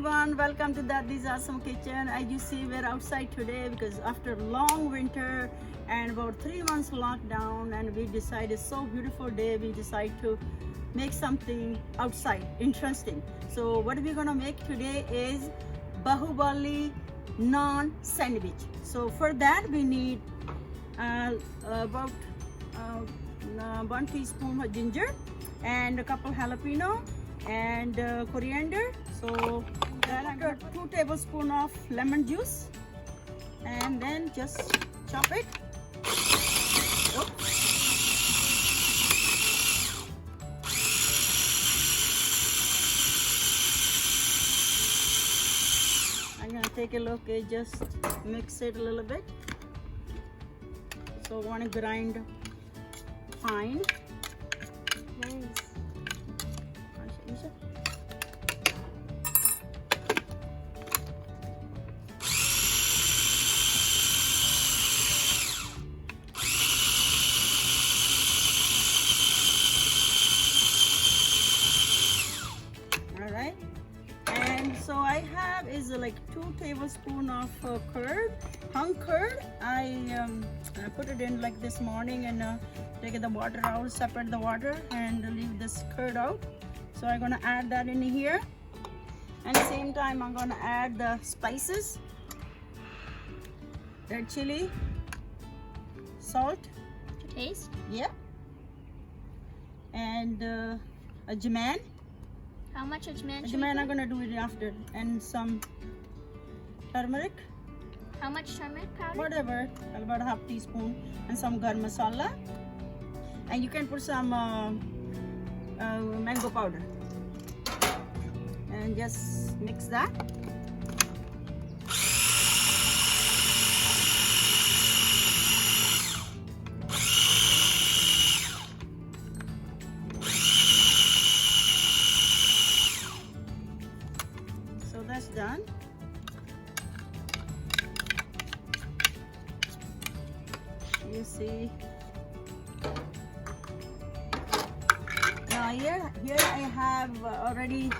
everyone, welcome to Dadi's Awesome Kitchen. As you see, we're outside today because after long winter and about 3 months lockdown, and we decided it's so beautiful day, we decide to make something outside interesting. So what we're gonna make today is Bahubali Naan sandwich. So for that we need about 1 teaspoon of ginger and a couple jalapeno and coriander. So then I got 2 tablespoons of lemon juice, and then just chop it. Oops. I'm gonna take a look and just mix it a little bit. So I want to grind fine. Nice. All right, and so I have is like 2 tablespoons of curd, hung curd. I put it in like this morning and take the water out, separate the water and leave this curd out. So I'm gonna add that in here, and at the same time I'm gonna add the spices, red chili, salt, To taste? yeah, and ajman. How much ajman? Ajman I'm gonna do it after, and some turmeric, How much turmeric powder? whatever, about 1/2 teaspoon, and some garam masala, and you can put some mango powder, and just mix that. So that's done. You see, now here I have already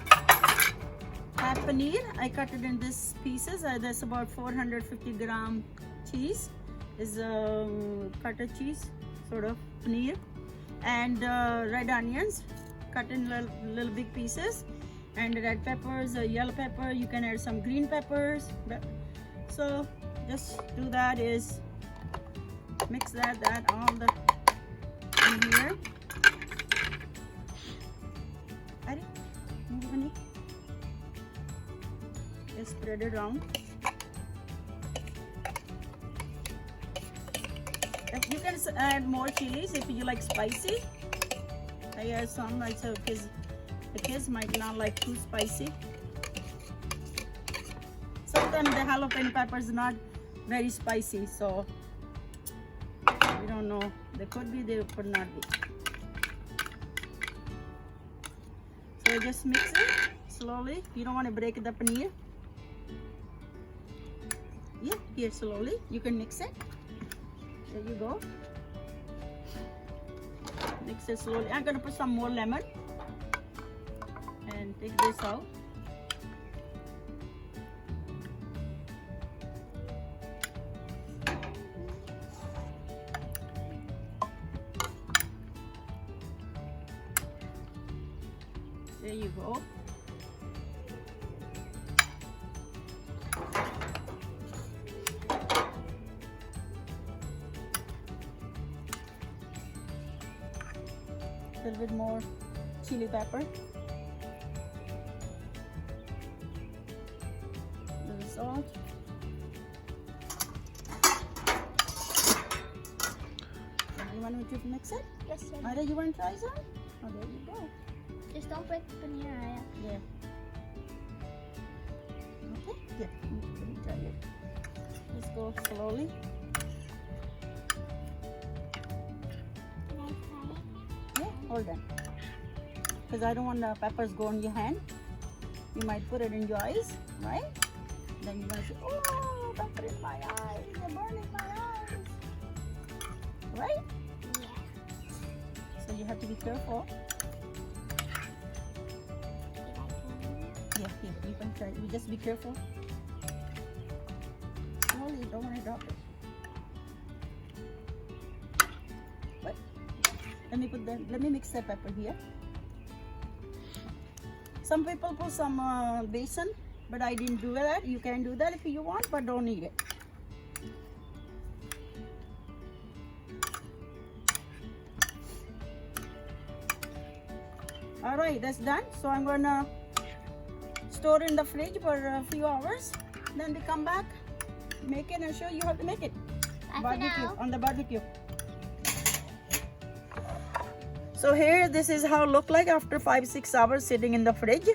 had paneer. I cut it in this pieces. That's about 450 gram cheese. Is cottage cheese, sort of paneer, and red onions cut in little big pieces, and red peppers, yellow pepper. You can add some green peppers. So just do that is mix that all the in here. Just spread it around. You can add more chilies if you like spicy. I add some, like, so because the kids might not like too spicy. Sometimes the jalapeno pepper is not very spicy, so we don't know. They could be, they could not be. So just mix it slowly. You don't want to break the paneer. Yeah, here slowly. You can mix it. There you go. Mix it slowly. I'm gonna put some more lemon and take this out. There you go. A little bit more chili pepper. Little salt. You want me to mix it? Yes, sir. Mara, you want to try some? Oh, there you go. Just don't break the paneer, Aya. Yeah. Okay. Yeah. Let me try it. Just go slowly. Can I try it? Yeah. Hold on. Because I don't want the peppers go in your hand. You might put it in your eyes, right? Then you're gonna say, "Oh, pepper in my eyes! They're burning my eyes!" Right? Yeah. So you have to be careful. Did I Yeah, here, you can try. You just be careful. Slowly, don't want to drop it. What? Let me put let me mix the pepper here. Some people put some basin, but I didn't do that. You can do that if you want, but don't need it. All right, that's done. So I'm gonna store it in the fridge for a few hours. Then we come back, make it, and show you how to make it. Barbecue, on the barbecue. So here, this is how it look like after 5-6 hours sitting in the fridge.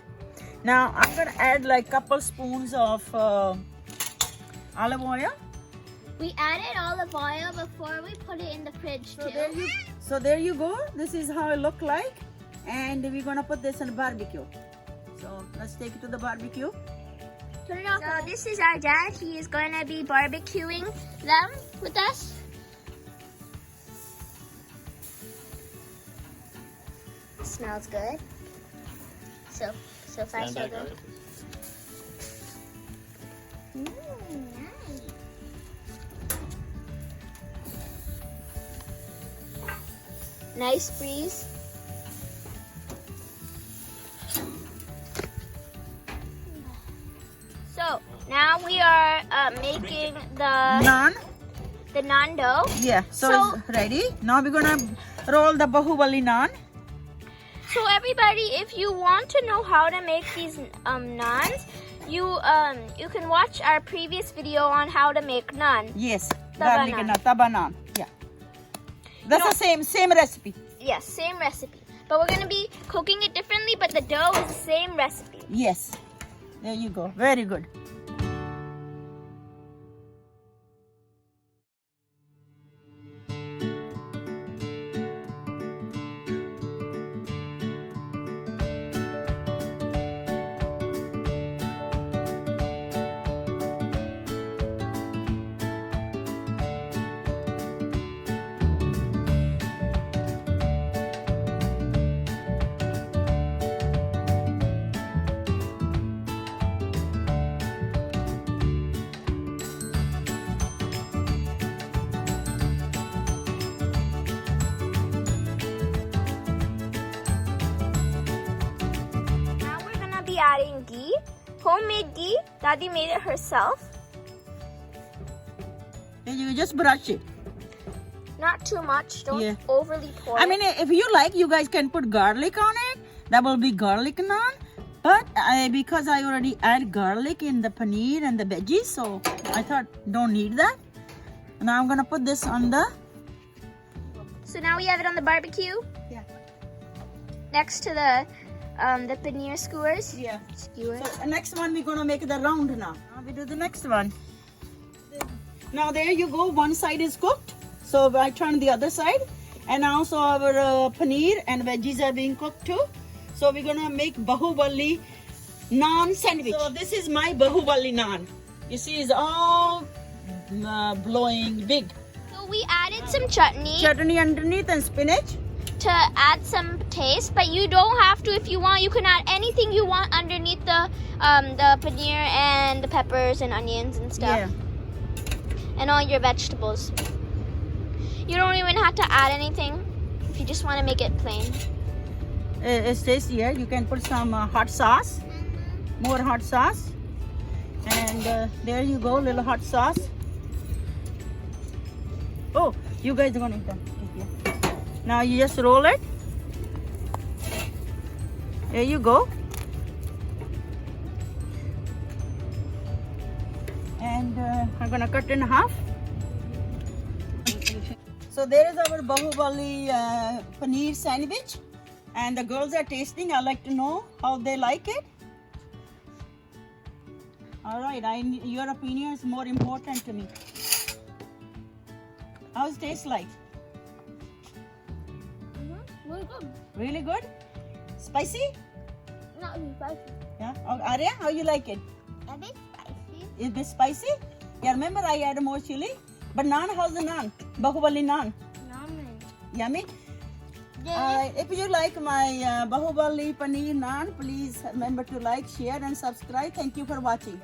Now I'm gonna add like couple spoons of olive oil. We added olive oil before we put it in the fridge too. So there you go. This is how it look like, and we're gonna put this in the barbecue. So let's take it to the barbecue. Turn it off. So this is our dad. He is going to be barbecuing them with us. It smells good. So far so good. Nice. Nice breeze. So now we are making the Naan. naan dough. Yeah. So it's ready. Now we're gonna roll the Bahubali naan. So everybody, if you want to know how to make these naans, you can watch our previous video on how to make naan. Yes. Taba Garlic naan. and taba naan. Yeah. That's the same recipe. Yes, same recipe. But we're gonna be cooking it differently, but the dough is the same recipe. Yes. There you go. Very good. Now we're gonna be adding ghee, homemade ghee. Daddy made it herself. And you just brush it. Not too much. Don't Yeah. overly pour I it. mean, if you like, you guys can put garlic on it. That will be garlic naan. But because I already add garlic in the paneer and the veggies, so I thought don't need that. Now I'm gonna put this on the. So now we have it on the barbecue. Yeah. Next to the paneer skewers. Yeah. Skewers. So next one we're gonna make the round now. Now we do the next one. Now there you go. One side is cooked. So I turn the other side, and also our paneer and veggies are being cooked too. So we're gonna make Bahubali naan sandwich. So this is my Bahubali naan. You see, it's all blowing big. So we added some chutney Chutney underneath and spinach. to add some taste, but you don't have to. If you want, you can add anything you want underneath the paneer and the peppers and onions and stuff, Yeah. and all your vegetables. You don't even have to add anything if you just want to make it plain. It's tastier. You can put some hot sauce, more hot sauce, and there you go, little hot sauce. Oh, you guys are gonna eat them. Now you just roll it. There you go. And I'm gonna cut it in half. So there is our Bahubali paneer sandwich, and the girls are tasting. I'd like to know how they like it. All right, your opinion is more important to me. How's it taste like? Really good. Really good? Spicy? Not really spicy. Yeah. Oh, Arya, how you like it? A bit spicy. Is this spicy? Yeah, remember I add more chili. But naan, how's the naan? Bahubali naan. Yummy. Yummy? If you like my Bahubali Paneer Naan, please remember to like, share and subscribe. Thank you for watching.